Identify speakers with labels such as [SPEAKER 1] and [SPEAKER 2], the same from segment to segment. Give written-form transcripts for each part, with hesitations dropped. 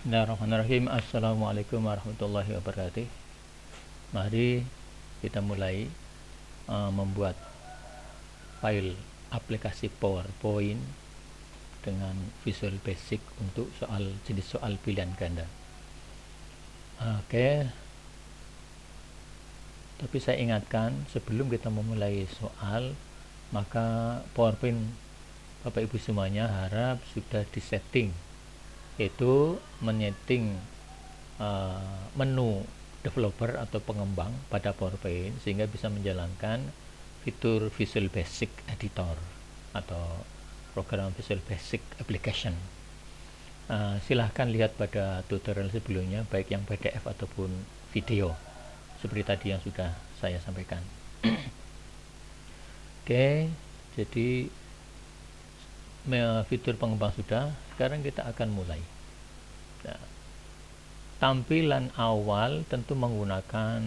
[SPEAKER 1] Bismillahirrahmanirrahim. Assalamualaikum warahmatullahi wabarakatuh. Mari kita mulai membuat file aplikasi PowerPoint dengan Visual Basic untuk jenis soal pilihan ganda. Oke. Tapi saya ingatkan, sebelum kita memulai soal, maka PowerPoint Bapak Ibu semuanya harap sudah disetting, yaitu menyeting menu developer atau pengembang pada PowerPoint sehingga bisa menjalankan fitur Visual Basic Editor atau program Visual Basic Application. Silahkan lihat pada tutorial sebelumnya, baik yang PDF ataupun video, seperti tadi yang sudah saya sampaikan. Oke, jadi fitur pengembang sudah. Sekarang kita akan mulai. Nah, tampilan awal tentu menggunakan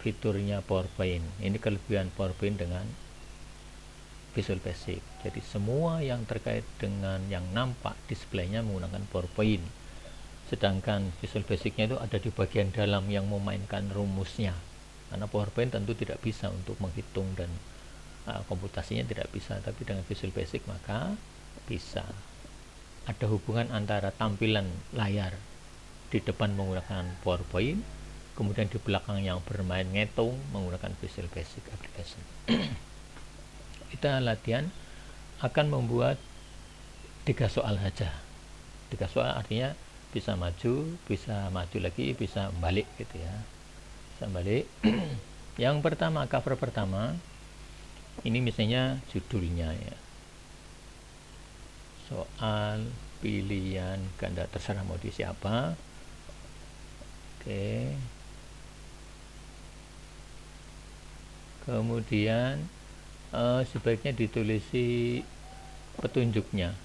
[SPEAKER 1] fiturnya PowerPoint. Ini kelebihan PowerPoint dengan Visual Basic. Jadi semua yang terkait dengan yang nampak displaynya menggunakan PowerPoint. Sedangkan Visual Basic-nya itu ada di bagian dalam yang memainkan rumusnya. Karena PowerPoint tentu tidak bisa untuk menghitung dan komputasinya tidak bisa, tapi dengan Visual Basic maka bisa. Ada hubungan antara tampilan layar di depan menggunakan PowerPoint, kemudian di belakang yang bermain ngitung menggunakan Visual Basic Application. Kita latihan akan membuat 3 soal saja. 3 soal artinya bisa maju lagi, bisa balik gitu ya. Bisa balik. Yang pertama, cover pertama, ini misalnya judulnya ya, soal pilihan ganda, terserah mau di siapa. Oke. Kemudian sebaiknya ditulisi petunjuknya,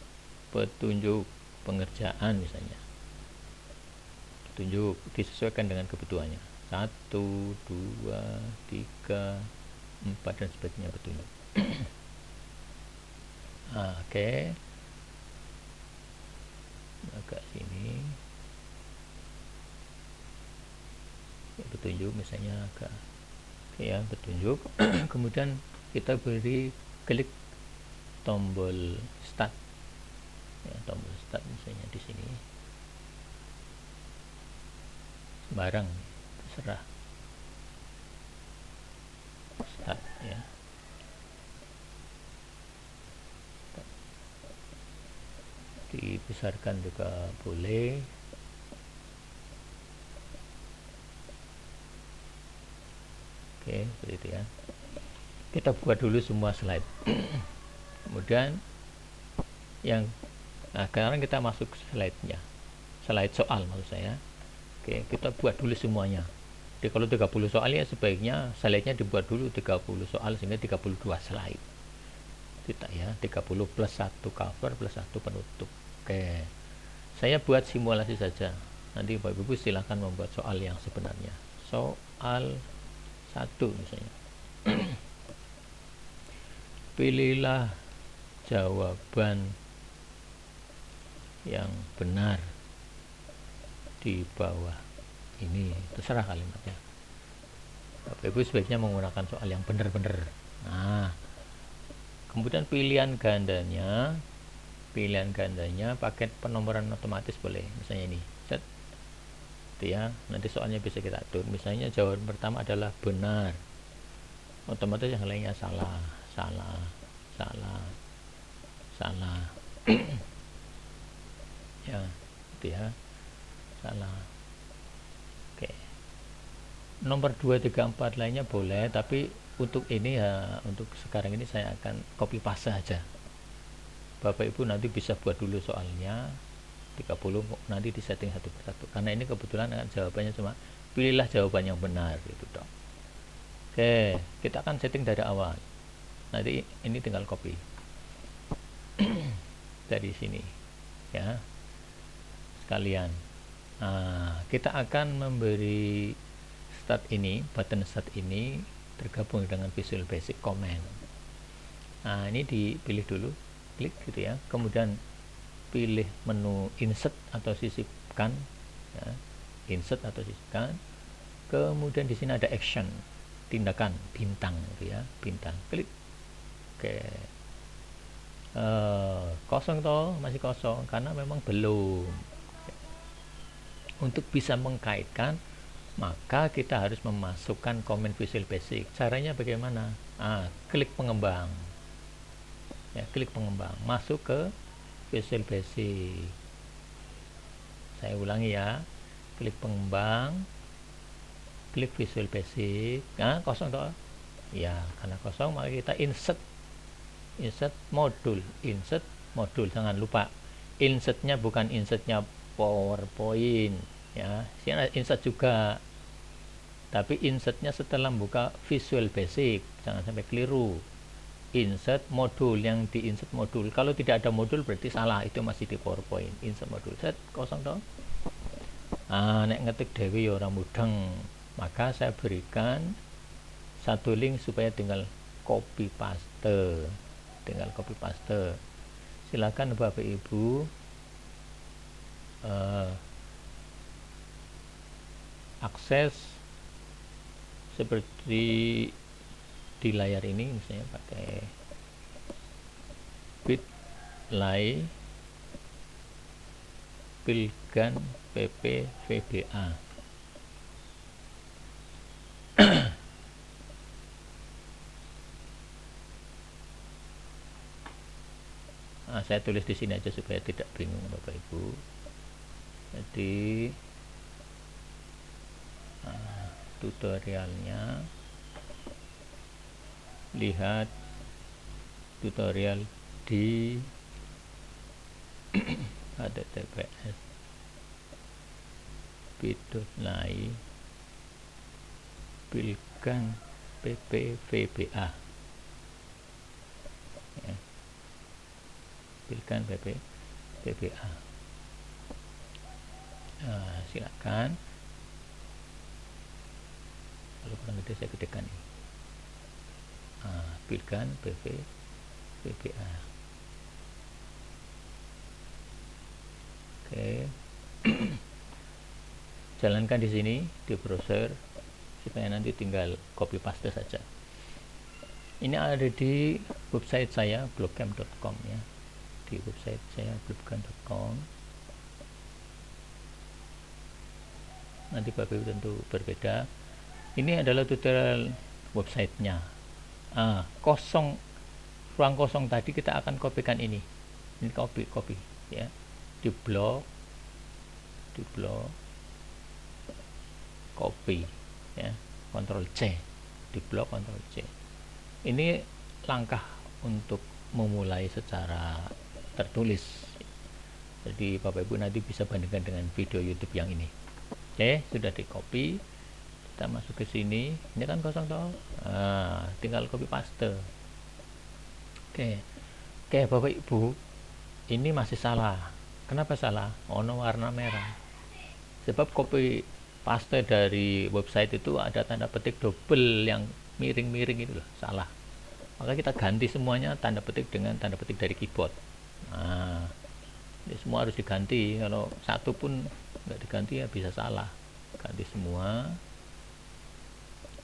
[SPEAKER 1] petunjuk pengerjaan misalnya, petunjuk disesuaikan dengan kebutuhannya, 1, 2, 3, 4 dan sebagainya petunjuk. Oke. Agak sini petunjuk misalnya agak ya, petunjuk. Kemudian kita beri klik tombol start ya, tombol start misalnya di sini, sembarang terserah, start ya. Dibesarkan juga boleh. Oke, seperti itu ya. Kita buat dulu semua slide. Kemudian sekarang kita masuk slide-nya. Slide soal maksud saya. Oke, kita buat dulu semuanya. Jadi kalau 30 soal ya sebaiknya slide-nya dibuat dulu 30 soal sehingga 32 slide. Tidak ya, 30 plus 1 cover plus 1 penutup. Oke. Saya buat simulasi saja. Nanti Bapak Ibu silakan membuat soal yang sebenarnya. Soal 1 misalnya. Pilihlah jawaban yang benar di bawah ini. Terserah kalimatnya. Bapak Ibu sebaiknya menggunakan soal yang benar-benar. Nah, kemudian pilihan gandanya paket penomoran otomatis boleh. Misalnya ini, set. Itu ya. Nanti soalnya bisa kita atur. Misalnya jawaban pertama adalah benar. Otomatis yang lainnya salah. Ya, itu ya. Salah. Oke. Nomor 2, 3, 4 lainnya boleh, tapi untuk ini ya, untuk sekarang ini saya akan copy paste saja. Bapak Ibu nanti bisa buat dulu soalnya 30, nanti disetting satu persatu. Karena ini kebetulan jawabannya cuma pilihlah jawaban yang benar gitu dong. Oke, kita akan setting dari awal. Nanti ini tinggal copy dari sini ya sekalian. Nah, kita akan memberi start ini, button start ini tergabung dengan Visual Basic Command. Nah, ini dipilih dulu, klik gitu ya. Kemudian pilih menu insert atau sisipkan, ya, insert atau sisipkan. Kemudian di sini ada action, tindakan, bintang gitu ya, bintang, klik. Oke, kosong toh, masih kosong karena memang belum. Untuk bisa mengkaitkan, maka kita harus memasukkan komen Visual Basic. Caranya bagaimana? Klik pengembang, ya, klik pengembang, masuk ke Visual Basic. Saya ulangi ya, klik pengembang, klik Visual Basic. Kosong toh, ya, karena kosong maka kita insert modul, jangan lupa insertnya bukan insertnya PowerPoint, ya, insert juga, tapi insertnya setelah buka Visual Basic, jangan sampai keliru. Insert modul, yang di insert modul, kalau tidak ada modul berarti salah, itu masih di PowerPoint. Insert modul, set, kosong toh. Nek ngetik dewi ya ora mudeng, maka saya berikan satu link supaya tinggal copy paste, silakan Bapak Ibu akses seperti di layar ini, misalnya pakai bit.ly Pilgan PP VBA. Saya tulis di sini aja supaya tidak bingung Bapak Ibu. Jadi tutorialnya, lihat tutorial di https bit.ly Pilgan PP VBA, ya, Pilgan PP VBA. Silakan, kalau kurang gede saya gedekan ini. Pilgan PP VBA. Oke. Jalankan di sini di browser supaya nanti tinggal copy paste saja. Ini ada di website saya blogcamp.com, ya, di website saya blogcamp.com. Nanti Bapak Ibu tentu berbeda. Ini adalah tutorial websitenya. Ruang kosong tadi kita akan kopikan ini copy, ya, di blog copy, ya, Ctrl C, di blok Ctrl C. Ini langkah untuk memulai secara tertulis. Jadi Bapak Ibu nanti bisa bandingkan dengan video YouTube yang ini. Oke, sudah di copy, kita masuk ke sini. Ini kan kosong toh, tinggal copy paste. Oke, Bapak Ibu, ini masih salah. Kenapa salah? Warna merah. Sebab copy paste dari website itu ada tanda petik double yang miring-miring itu loh, salah. Maka kita ganti semuanya tanda petik dengan tanda petik dari keyboard. Ini semua harus diganti. Kalau satu pun nggak diganti ya bisa salah. Ganti semua.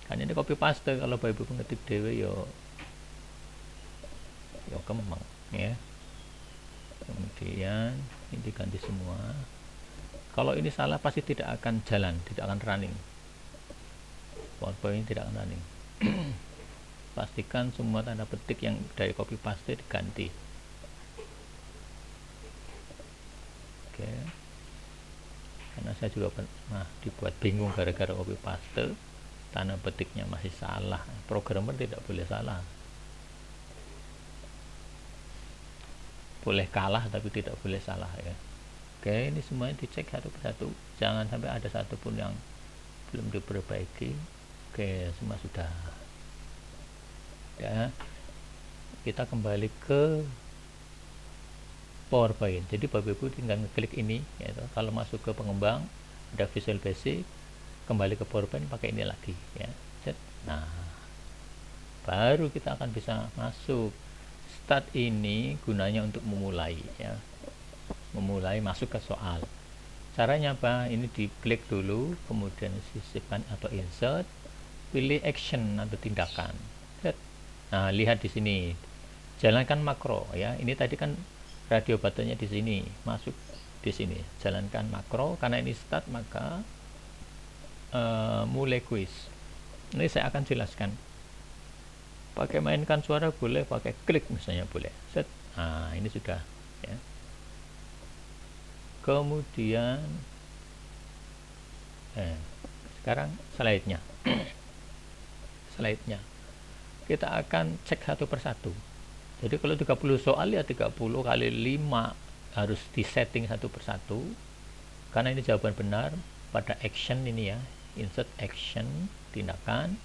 [SPEAKER 1] Kan ini copy paste, kalau Bapak Ibu ngetik dewe yo kemeng, ya. Kemudian ini diganti semua. Kalau ini salah pasti tidak akan jalan, tidak akan running. PowerPoint tidak akan running. Pastikan semua tanda petik yang dari copy paste diganti. Oke. Karena saya juga pernah dibuat bingung gara-gara copy paste, tanda petiknya masih salah. Programmer tidak boleh salah. Boleh kalah tapi tidak boleh salah, ya. Oke, ini semuanya dicek satu persatu, jangan sampai ada satu pun yang belum diperbaiki. Oke, semua sudah, ya. Kita kembali ke PowerPoint. Jadi Bapak Ibu tinggal ngeklik ini, ya. Kalau masuk ke pengembang ada Visual Basic, kembali ke PowerPoint pakai ini lagi, ya. Nah, baru kita akan bisa masuk. Start ini gunanya untuk memulai, ya. memulai masuk ke soal. Caranya apa? Ini diklik dulu, kemudian sisipkan atau insert, pilih action atau tindakan. Nah, lihat di sini, jalankan makro ya. Ini tadi kan radio buttonnya di sini, masuk di sini, jalankan makro. Karena ini start, maka mulai quiz. Ini saya akan jelaskan. Pakai mainkan suara boleh, pakai klik misalnya boleh. Set. Nah, ini sudah ya. Kemudian sekarang slide-nya. Slide-nya. Kita akan cek satu persatu. Jadi kalau 30 soal ya 30 kali 5 harus disetting satu persatu. Karena ini jawaban benar pada action ini ya. Insert action, tindakan.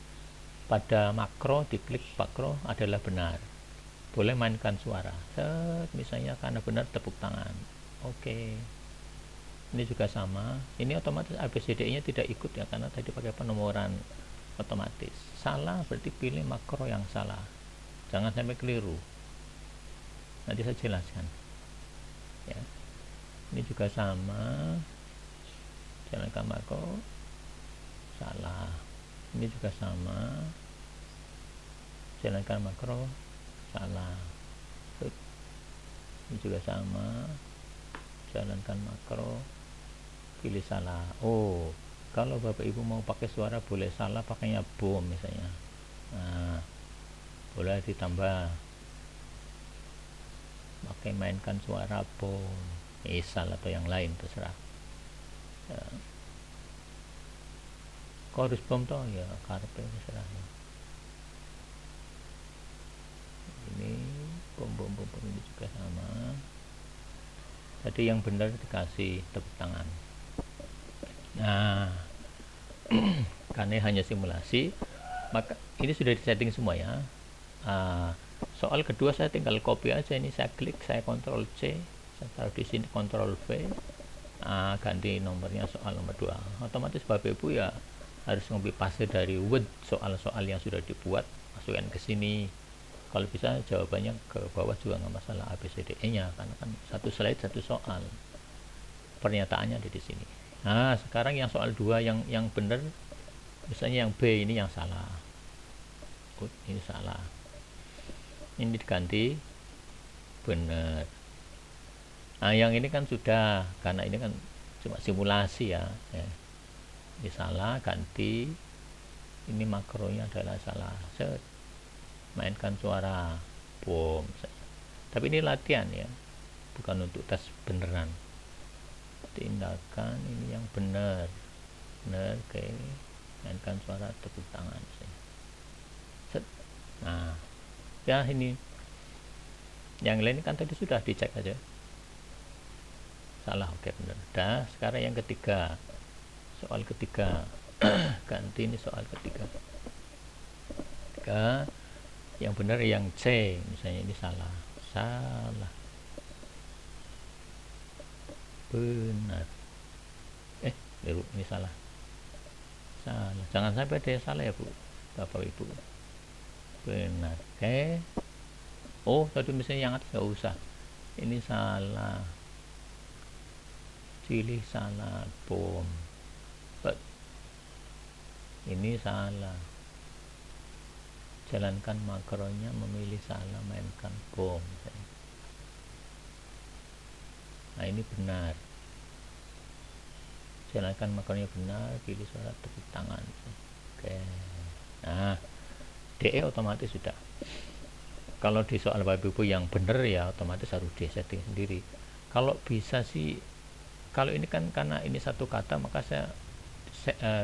[SPEAKER 1] Pada makro, diklik makro adalah benar. Boleh mainkan suara. Set, misalnya karena benar tepuk tangan. Oke. Ini juga sama. Ini otomatis ABCDE-nya tidak ikut ya karena tadi pakai penomoran otomatis. Salah berarti pilih makro yang salah. Jangan sampai keliru. Nanti saya jelaskan. Ya. Ini juga sama. Jalankan makro. Salah. Ini juga sama. Jalankan makro. Salah. Ini juga sama. Jalankan makro. Pilih salah. Oh, kalau Bapak Ibu mau pakai suara boleh salah pakainya bom misalnya. Nah, boleh ditambah pakai mainkan suara bom, misal atau yang lain terserah. Ya. Chorus bom toh ya karpe terserah. Ya. Ini bom ini juga sama. Tadi yang benar dikasih tepuk tangan. Nah, karena hanya simulasi, maka ini sudah disetting semua ya. Soal kedua saya tinggal copy aja, ini saya klik, saya Ctrl C, saya taruh di sini Ctrl V, ganti nomornya soal nomor 2. Otomatis Bapak Ibu ya harus copy paste dari Word soal-soal yang sudah dibuat, masukkan ke sini. Kalau bisa jawabannya ke bawah juga nggak masalah ABCDE-nya, karena kan satu slide satu soal. Pernyataannya ada di sini. Nah, sekarang yang soal 2 yang benar, misalnya yang B ini yang salah. Ini salah. Ini diganti benar. Nah, yang ini kan sudah, karena ini kan cuma simulasi ya. Ini salah, ganti. Ini makronya adalah salah. Set. Mainkan suara bom. Tapi ini latihan ya, bukan untuk tes beneran. Tindakan ini yang benar, oke. Mainkan suara tepuk tangan. Set. Nah, ya ini yang lain kan tadi sudah dicek aja. Salah, oke benar. Dah, sekarang yang ketiga, soal ketiga. Ganti ini soal ketiga. Yang benar yang C, misalnya ini salah. Benar. Ini salah. Jangan sampai ada salah ya Bu, Bapak Ibu. Benar. Oke. Oh, tadi misalnya yang atas nggak usah. Ini salah. Pilih salah bom. Ini salah. Jalankan makronya, memilih salah, mainkan bom. Nah, ini benar. Jalankan makronya benar, pilih suara tepuk tangan. Oke. Nah, DE otomatis sudah. Kalau di soal Bapak Ibu yang benar ya otomatis harus di setting sendiri. Kalau bisa sih, kalau ini kan karena ini satu kata, maka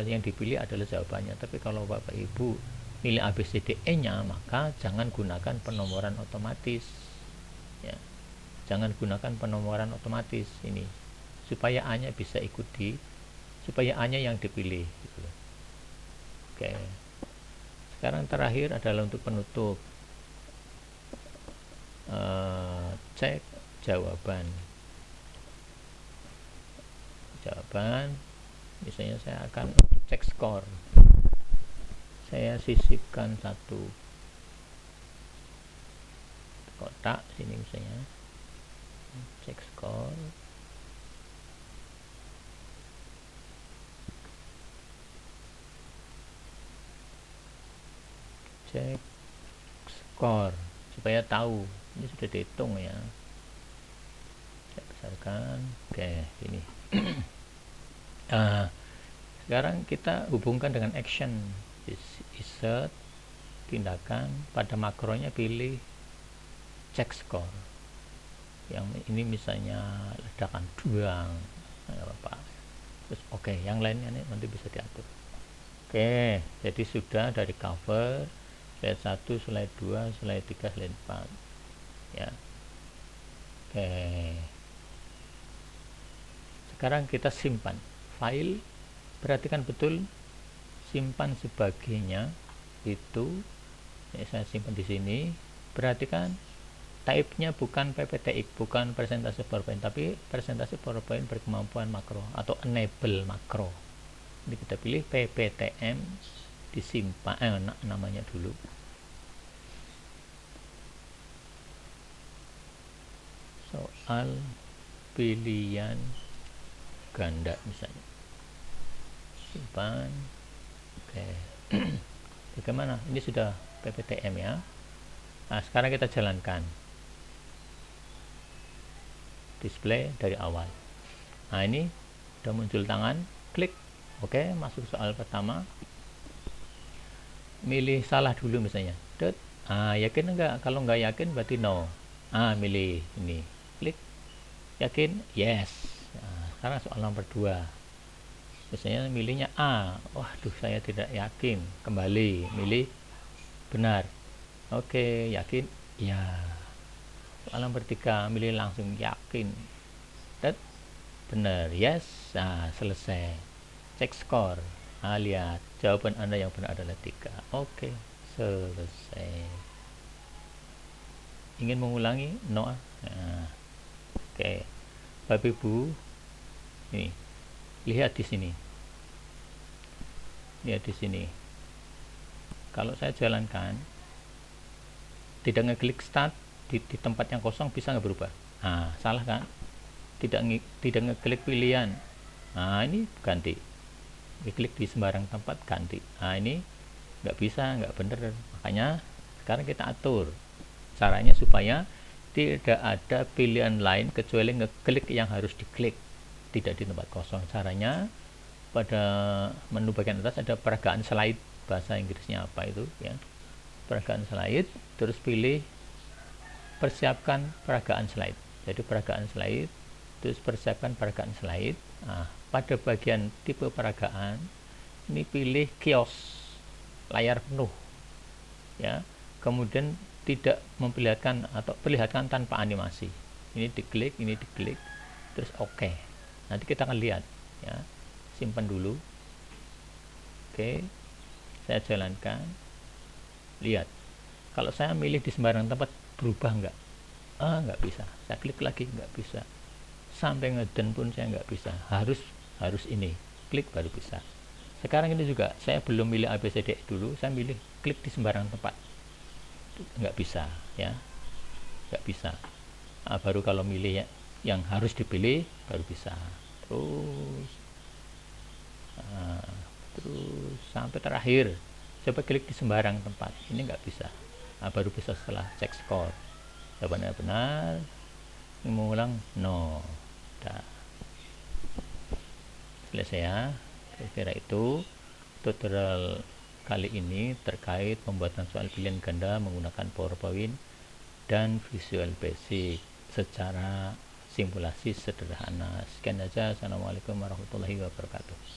[SPEAKER 1] yang dipilih adalah jawabannya. Tapi kalau Bapak Ibu pilih ABCDE-nya, maka jangan gunakan penomoran otomatis. Ya. Jangan gunakan penomoran otomatis ini, supaya A-nya bisa ikuti, supaya A-nya yang dipilih. Gitu. Oke. Sekarang terakhir adalah untuk penutup. Cek jawaban. Misalnya saya akan cek skor. Saya sisipkan satu kotak sini misalnya, cek skor. cek skor supaya tahu ini sudah dihitung ya. Saya besarkan. Oke, ini. Sekarang kita hubungkan dengan action. Insert tindakan, pada makronya pilih cek skor. Yang ini misalnya ledakan duang, apa. Terus oke, yang lainnya nanti bisa diatur. Oke, jadi sudah dari cover slide 1, slide 2, slide 3, slide 4 ya. Oke, sekarang kita simpan file. Perhatikan betul, simpan sebagainya itu ya, saya simpan di sini. Perhatikan type-nya bukan PPTX, bukan presentasi PowerPoint, tapi presentasi PowerPoint berkemampuan makro atau enable makro. Ini kita pilih PPTM, disimpan namanya dulu. Soal pilihan ganda misalnya, simpan. Oke. Bagaimana? Ini sudah PPTM ya. Nah, sekarang kita jalankan display dari awal. Nah, ini sudah muncul tangan, klik. Oke, masuk soal pertama. Milih salah dulu misalnya. Yakin enggak? Kalau enggak yakin berarti no. Milih ini. Klik. Yakin? Yes. Nah, sekarang soal nomor 2. Misalnya milihnya A. Waduh, saya tidak yakin. Kembali, milih benar. Oke, yakin? Ya. Soal nomor 3, milih langsung yakin. Benar, yes. Nah, selesai. Cek skor. Lihat, jawaban Anda yang benar adalah 3. Oke, selesai. Ingin mengulangi? No. Oke. Bapak Ibu, ini lihat di sini. Lihat di sini. Kalau saya jalankan, tidak ngeklik start di tempat yang kosong, bisa nggak berubah? Salah kan? Tidak ngeklik pilihan. Ini ganti. Klik di sembarang tempat, ganti. Ini nggak bisa, nggak bener. Makanya sekarang kita atur caranya supaya tidak ada pilihan lain kecuali ngeklik yang harus diklik, tidak di tempat kosong. Caranya pada menu bagian atas ada peragaan slide, bahasa Inggrisnya apa itu ya, peragaan slide, terus pilih persiapkan peragaan slide. Jadi peragaan slide, terus persiapkan peragaan slide. Pada bagian tipe peragaan ini pilih kios layar penuh ya, kemudian tidak memperlihatkan atau perlihatkan tanpa animasi. Ini diklik, terus oke. Nanti kita akan lihat ya. Simpan dulu. Oke, saya jalankan. Lihat, kalau saya milih di sembarang tempat, berubah nggak? Nggak bisa. Saya klik lagi, nggak bisa. Sampai ngeden pun saya nggak bisa. Harus ini, klik baru bisa. Sekarang ini juga saya belum milih ABCD dulu, saya milih klik di sembarang tempat, nggak bisa ya, nggak bisa. Baru kalau milih yang harus dipilih baru bisa. Terus sampai terakhir, coba klik di sembarang tempat, ini nggak bisa. Baru bisa setelah cek skor. Jawabannya benar, mengulang no. Selesai ya. Kira-kira itu tutorial kali ini terkait pembuatan soal pilihan ganda menggunakan PowerPoint dan Visual Basic secara simulasi sederhana. Sekian saja. Assalamualaikum warahmatullahi wabarakatuh.